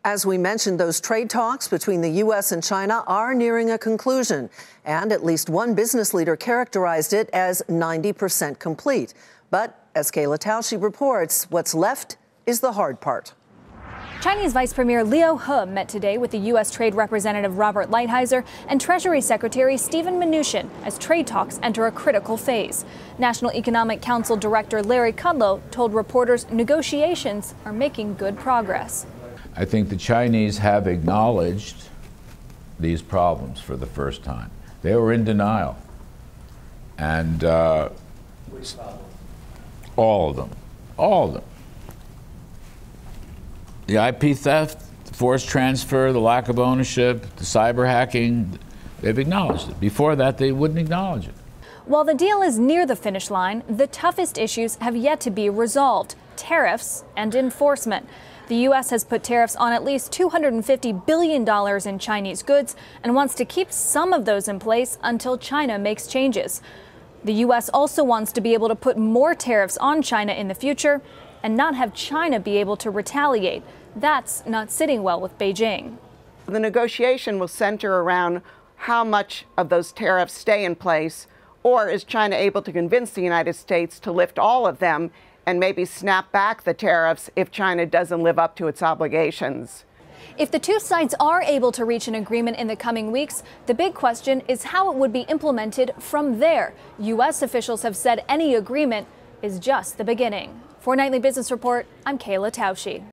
As we mentioned, those trade talks between the U.S. and China are nearing a conclusion, and at least one business leader characterized it as 90% complete. But as Kayla Tausche reports, what's left is the hard part. Chinese Vice Premier Liu He met today with the U.S. Trade Representative Robert Lighthizer and Treasury Secretary Steven Mnuchin as trade talks enter a critical phase. National Economic Council Director Larry Kudlow told reporters negotiations are making good progress. I think the Chinese have acknowledged these problems for the first time. They were in denial. And all of them. The IP theft, the forced transfer, the lack of ownership, the cyber hacking, they've acknowledged it. Before that, they wouldn't acknowledge it. While the deal is near the finish line, the toughest issues have yet to be resolved: tariffs and enforcement. The U.S. has put tariffs on at least $250 billion in Chinese goods and wants to keep some of those in place until China makes changes. The U.S. also wants to be able to put more tariffs on China in the future and not have China be able to retaliate. That's not sitting well with Beijing. The negotiation will center around how much of those tariffs stay in place, or is China able to convince the United States to lift all of them and maybe snap back the tariffs if China doesn't live up to its obligations. If the two sides are able to reach an agreement in the coming weeks, the big question is how it would be implemented from there. U.S. officials have said any agreement is just the beginning. For Nightly Business Report, I'm Kayla Tausche.